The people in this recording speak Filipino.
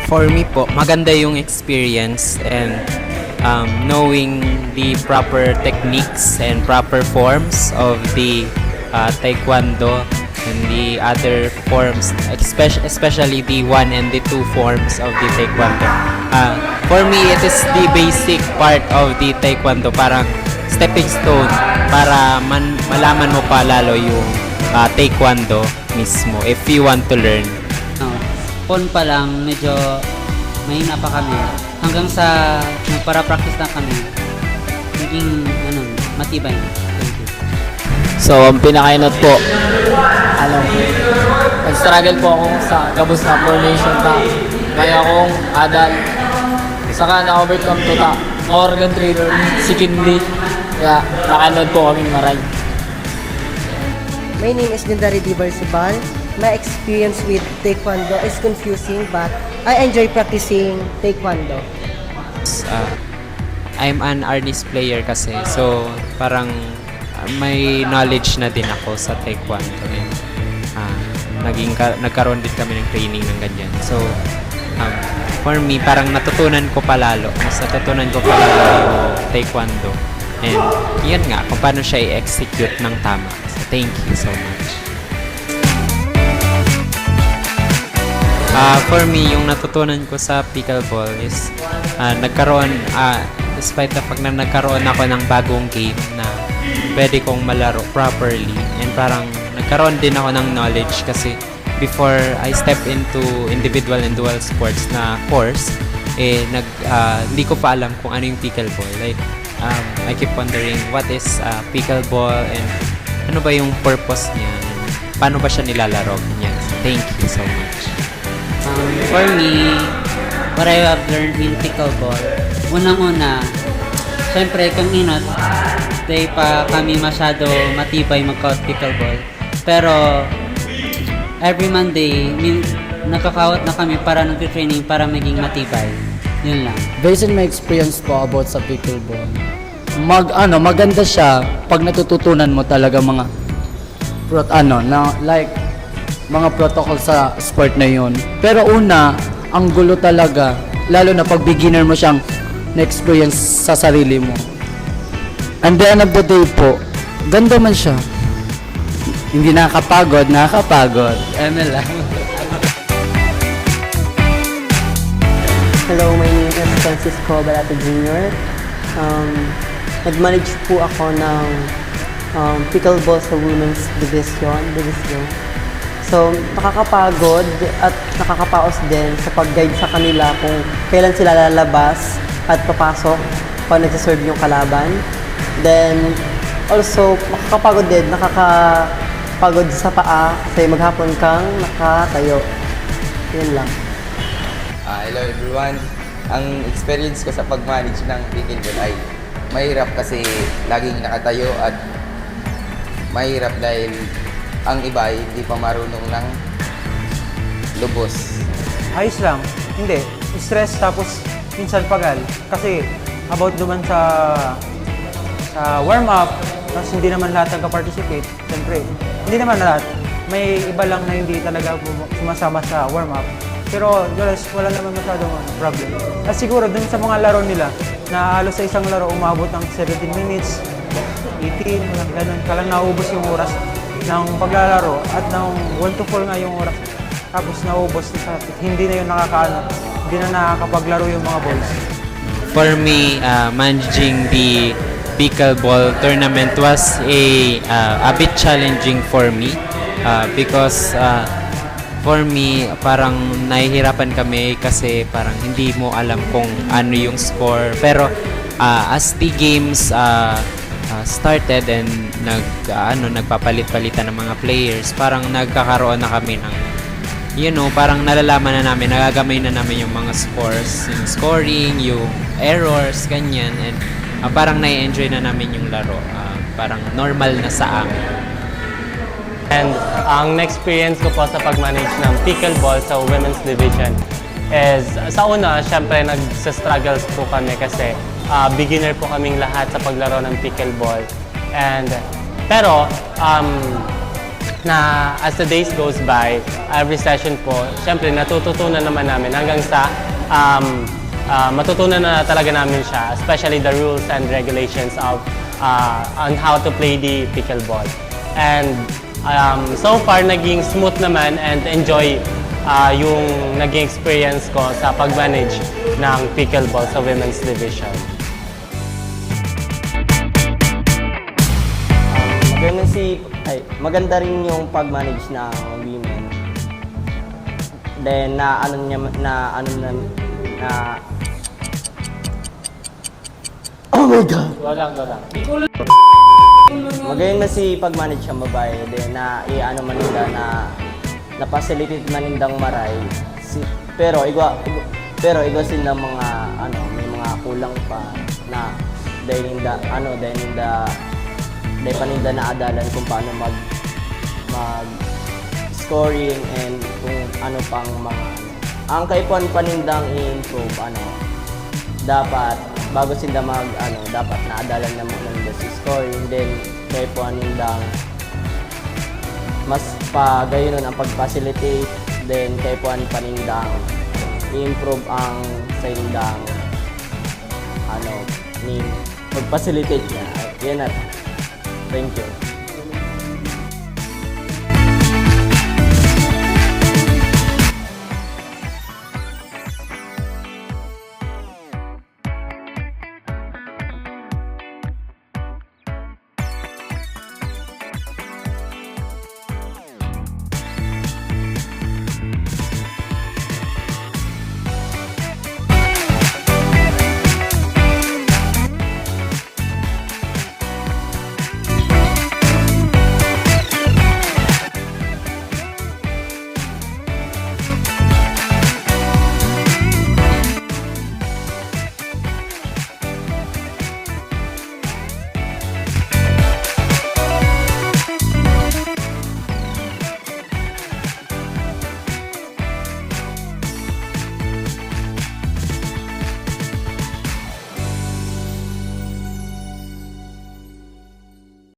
For me po, maganda yung experience and knowing the proper techniques and proper forms of the taekwondo and the other forms, especially the one and the two forms of the taekwondo. For me, it is the basic part of the taekwondo, parang stepping stone para malaman mo pa lalo yung taekwondo mismo if you want to learn. Pon pa lang, medyo mahina pa kami. Hanggang sa nagpara-practice na kami, naging matibay na. Thank you. So, ang pinakainot po, nag-struggle po ako sa gabos na formation ta. Kaya akong adal. Saka na-overcome to ta. Organ trainer, si Kinley. Kaya nakainod po kaming maray. My name is Linda Diversibal. My experience with Taekwondo is confusing but I enjoy practicing Taekwondo. I'm an artist player kasi, so parang may knowledge na din ako sa Taekwondo. Nagkaroon din kami ng training ng ganyan. So, for me, parang natutunan ko palalo. Mas natutunan ko palalo yung Taekwondo. And yun nga, kung paano siya i-execute ng tama. So, thank you so much. For me, yung natutunan ko sa pickleball is despite the fact na nagkaroon ako ng bagong game na pwede kong malaro properly, and parang nagkaroon din ako ng knowledge kasi before I step into individual and dual sports na course, hindi ko pa alam kung ano yung pickleball. Like, I keep wondering what is pickleball and ano ba yung purpose niya, and paano ba siya nilalaro. Ganyan. Thank you so much. For me, what I have learned in pickleball, unang-una, syempre kung inot, di pa kami masyado matibay mag-pickleball. Pero, every Monday, nakakawat na kami para nag-training para maging matibay. Yun lang. Based on my experience po about sa pickleball, maganda siya pag natututunan mo talaga mga mga protocol sa sport na yun. Pero una, ang gulo talaga, lalo na pag beginner mo siyang na-experience sa sarili mo. And the end of the day po, ganda man siya. Hindi nakakapagod. ML lang. Hello, my name is Francisco Balato Jr. Nag-manage po ako ng pickleball sa women's division. So, nakakapagod at nakakapaos din sa pag-guide sa kanila kung kailan sila lalabas at papasok pag nagsaserve yung kalaban. Then, also, nakakapagod din, nakakapagod sa paa kasi maghapon kang nakatayo. Yun lang. Hello everyone. Ang experience ko sa pag-manage ng pickleball ay mahirap kasi laging nakatayo at mahirap dahil ang iba ay hindi pa marunong ng lubos. Ayos lang. Hindi. Stress tapos minsan pagal. Kasi about naman sa warm-up, tapos hindi naman lahat nagka-participate. Siyempre, hindi naman lahat. May iba lang na hindi talaga sumasama sa warm-up. Pero wala naman masyadong problem. At siguro dun sa mga laro nila, na halos sa isang laro umabot ng 17 minutes, 18, ganun. Kalang naubos yung oras ng paglalaro at ng 1 to 4 nga yung oras. Tapos naubos na hindi na yung hindi na nakakapaglaro yung mga boys. For me, managing the pickleball tournament was a bit challenging for me because for me, parang nahihirapan kami kasi parang hindi mo alam kung ano yung score. Pero as the games started and nagpapalit-palitan ng mga players, parang nagkakaroon na kami ng, parang nalalaman na namin, nagagamay na namin yung mga scores, yung scoring, yung errors, ganyan. And parang nai-enjoy na namin yung laro. Parang normal na sa amin. And ang na-experience ko po sa pag-manage ng pickleball sa women's division is, sa una, syempre nagsa-struggles po kami kasi beginner po kaming lahat sa paglaro ng pickleball. Pero na as the days goes by, every session po, syempre natututunan naman namin hanggang sa matutunan na talaga namin siya, especially the rules and regulations of on how to play the pickleball. And so far, naging smooth naman and enjoy yung naging experience ko sa pag-manage ng pickleball sa women's division. Maganda rin yung pag-manage ng women. Then oh my God! Magayon na si pag-manage ang babae, then i-ano man nila na facilitate man nindang maray. Pero igwa sila mga may mga kulang pa na dahil paninda na adalan kung paano mag scoring and kung ano pang mga ang kaipuan panindang i-improve dapat bago sila dapat naadalan na nila si scoring, then kaipuan nindang mas pagayon ang pag-facilitate, then kaipuan panindang i-improve ang sa indang ni pag-facilitate niya. Yan na. Thank you.